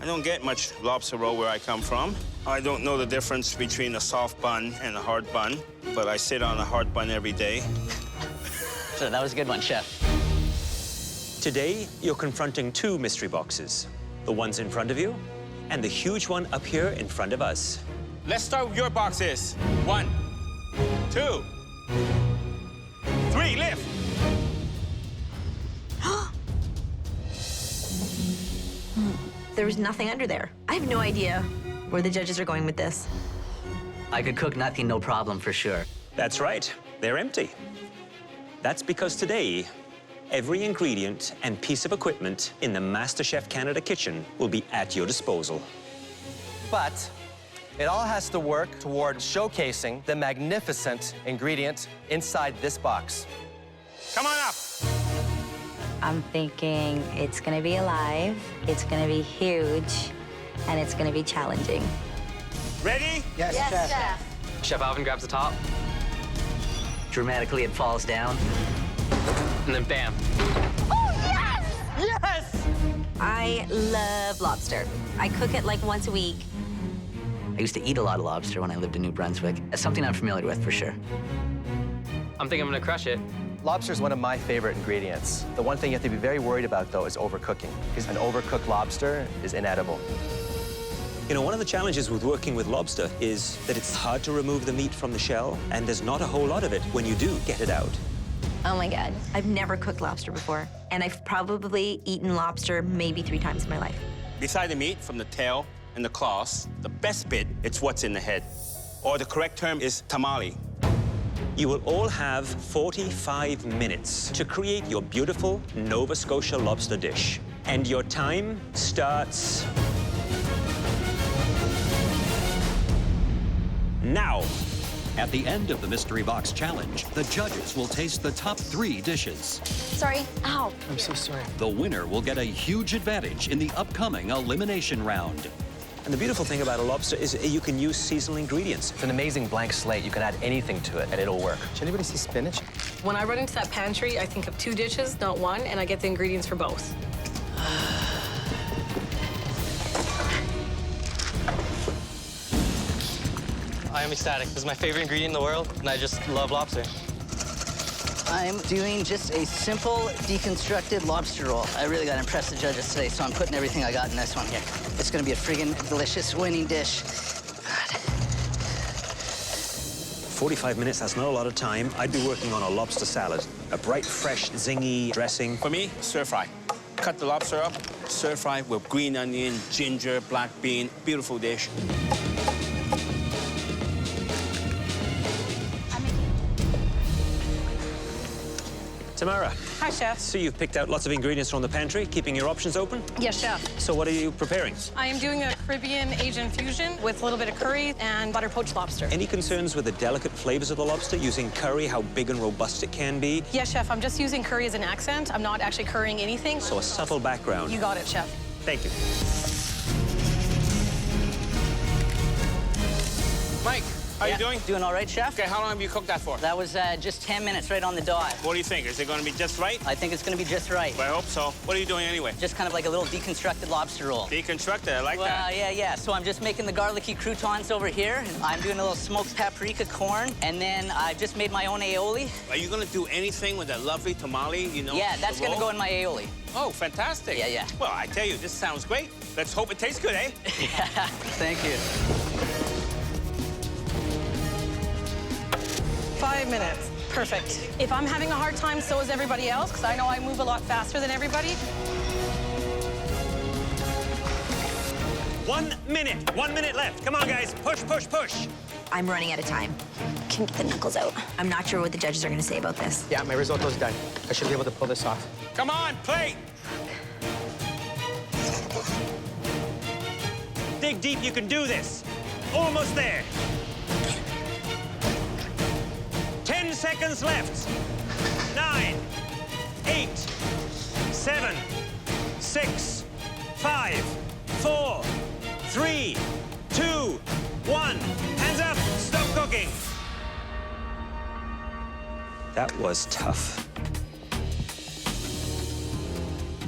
I don't get much lobster roll where I come from. I don't know the difference between a soft bun and a hard bun, but I sit on a hard bun every day. So that was a good one, Chef. Today, you're confronting two mystery boxes. The ones in front of you, and the huge one up here in front of us. Let's start with your boxes. 1, 2, 3, lift. There's nothing under there. I have no idea where the judges are going with this. I could cook nothing, no problem, for sure. That's right, they're empty. That's because today, every ingredient and piece of equipment in the MasterChef Canada kitchen will be at your disposal. But it all has to work toward showcasing the magnificent ingredient inside this box. Come on up. I'm thinking it's gonna be alive, it's gonna be huge, and it's gonna be challenging. Ready? Yes, Chef. Chef Alvin grabs the top, Dramatically, it falls down. and then bam. I love lobster. I cook it like once a week. I used to eat a lot of lobster when I lived in New Brunswick. That's something I'm familiar with, for sure. I'm thinking I'm gonna crush it. Lobster is one of my favorite ingredients. The one thing you have to be very worried about, though, is overcooking, because an overcooked lobster is inedible. You know, one of the challenges with working with lobster is that it's hard to remove the meat from the shell, and there's not a whole lot of it when you do get it out. Oh my God. I've never cooked lobster before, and I've probably eaten lobster maybe 3 times in my life. Beside the meat, from the tail and the claws, the best bit, it's what's in the head. Or the correct term is tamale. You will all have 45 minutes to create your beautiful Nova Scotia lobster dish. And your time starts now. At the end of the Mystery Box Challenge, the judges will taste the top 3 dishes. Sorry, ow. I'm so sorry. The winner will get a huge advantage in the upcoming elimination round. And the beautiful thing about a lobster is you can use seasonal ingredients. It's an amazing blank slate. You can add anything to it, and it'll work. Did anybody see spinach? When I run into that pantry, I think of 2 dishes, not one, and I get the ingredients for both. I am ecstatic. This is my favorite ingredient in the world, and I just love lobster. I'm doing just a simple, deconstructed lobster roll. I really gotta impress the judges today, so I'm putting everything I got in this one here. It's gonna be a friggin' delicious winning dish. God. 45 minutes, that's not a lot of time. I'd be working on a lobster salad. A bright, fresh, zingy dressing. For me, stir fry. Cut the lobster up, stir fry with green onion, ginger, black bean. Beautiful dish. Tamara, Hi, Chef. so you've picked out lots of ingredients from the pantry, keeping your options open? Yes, Chef. So what are you preparing? I am doing a Caribbean Asian fusion with a little bit of curry and butter poached lobster. Any concerns with the delicate flavors of the lobster, using curry, how big and robust it can be? Yes, Chef. I'm just using curry as an accent. I'm not actually currying anything. So a subtle background. You got it, Chef. Thank you. Mike, how you doing? Doing all right, Chef? Okay, how long have you cooked that for? That was just 10 minutes right on the dot. What do you think? Is it going to be just right? I think it's gonna be just right. I hope so. What are you doing anyway? Just kind of like a little deconstructed lobster roll. Deconstructed, I like that. Yeah. So I'm just making the garlicky croutons over here. I'm doing a little smoked paprika corn, and then I just made my own aioli. Are you going to do anything with that lovely tamale, you know? Yeah, that's the gonna roll? go in my aioli. Oh, fantastic. Yeah. Well, I tell you, this sounds great. Let's hope it tastes good, eh? Yeah, thank you. 5 minutes. Perfect. If I'm having a hard time, so is everybody else, because I know I move a lot faster than everybody. 1 minute. 1 minute left. Come on, guys. Push, push, push. I'm running out of time. Can get the knuckles out. I'm not sure what the judges are going to say about this. Yeah, my risotto's done. I should be able to pull this off. Come on, plate. Dig deep, you can do this. Almost there. 10 seconds left. 9, 8, 7, 6, 5, 4, 3, 2, 1. Hands up. Stop cooking. That was tough.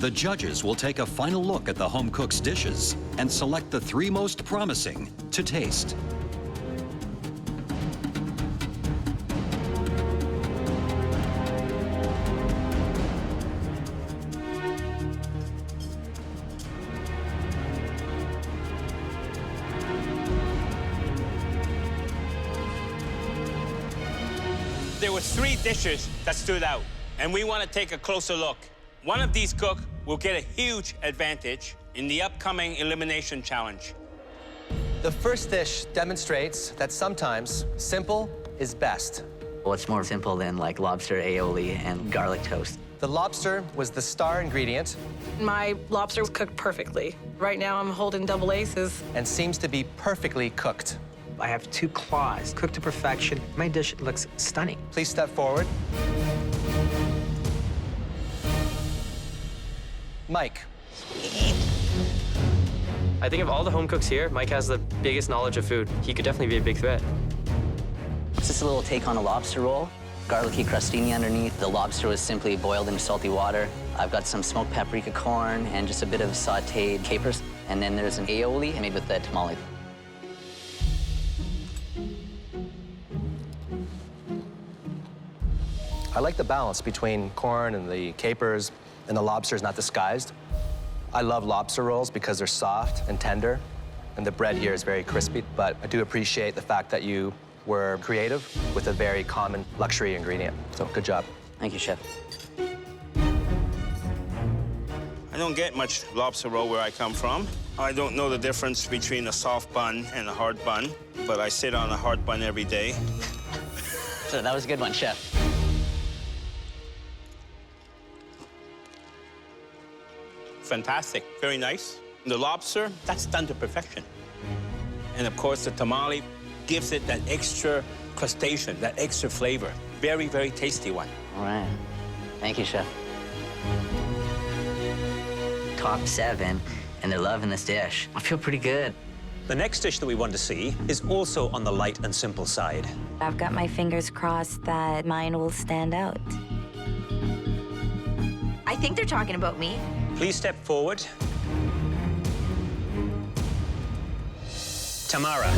the judges will take a final look at the home cook's dishes and select the 3 most promising to taste. There were 3 dishes that stood out, and we want to take a closer look. One of these cooks will get a huge advantage in the upcoming elimination challenge. The first dish demonstrates that sometimes simple is best. What's more simple than like lobster aioli and garlic toast? The lobster was the star ingredient My lobster was cooked perfectly. Right now, I'm holding double aces. and seems to be perfectly cooked. I have 2 claws, cooked to perfection. My dish looks stunning. Please step forward. Mike. I think of all the home cooks here, Mike has the biggest knowledge of food. He could definitely be a big threat. It's just a little take on a lobster roll. Garlicky crostini underneath. The lobster was simply boiled in salty water. I've got some smoked paprika corn and just a bit of sauteed capers. And then there's an aioli made with the tamale. I like the balance between corn and the capers, and the lobster is not disguised. I love lobster rolls because they're soft and tender, and the bread here is very crispy, but I do appreciate the fact that you were creative with a very common luxury ingredient. So good job. Thank you, Chef. I don't get much lobster roll where I come from. I don't know the difference between a soft bun and a hard bun, but I sit on a hard bun every day. So that was a good one, Chef. Fantastic, very nice. The lobster, that's done to perfection. And of course, the tamale gives it that extra crustacean, that extra flavor. Very, very tasty one. All right. Thank you, Chef. Top 7, and they're loving this dish. I feel pretty good. The next dish that we want to see is also on the light and simple side. I've got my fingers crossed that mine will stand out. I think they're talking about me. Please step forward. Tamara.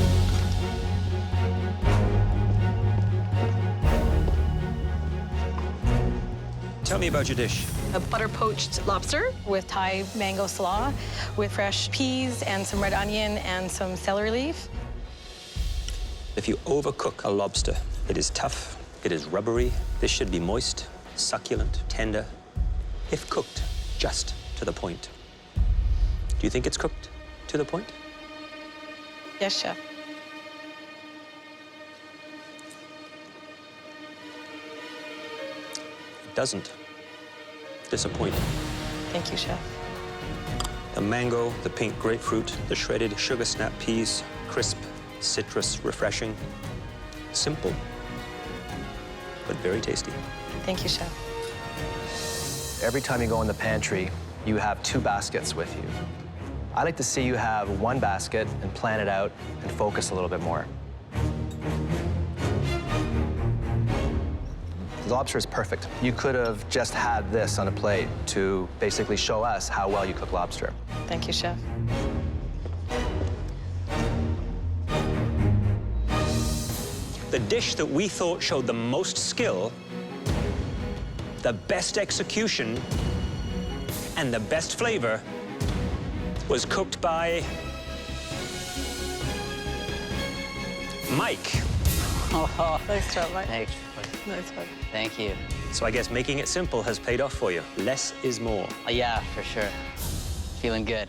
Tell me about your dish. A butter poached lobster with Thai mango slaw, with fresh peas and some red onion and some celery leaf. If you overcook a lobster, it is tough, it is rubbery. This should be moist, succulent, tender, if cooked just to the point. Do you think it's cooked to the point? Yes, Chef. It doesn't disappoint. Thank you, Chef. The mango, the pink grapefruit, the shredded sugar snap peas, crisp, citrus, refreshing. Simple, but very tasty. Thank you, Chef. Every time you go in the pantry, you have 2 baskets with you. I like to see you have 1 basket and plan it out and focus a little bit more. The lobster is perfect. You could have just had this on a plate to basically show us how well you cook lobster. Thank you, Chef. The dish that we thought showed the most skill, the best execution, and the best flavor was cooked by Mike. Nice job, Mike. Thanks. Nice one. Thank you. So I guess making it simple has paid off for you. Less is more. Yeah, for sure. Feeling good.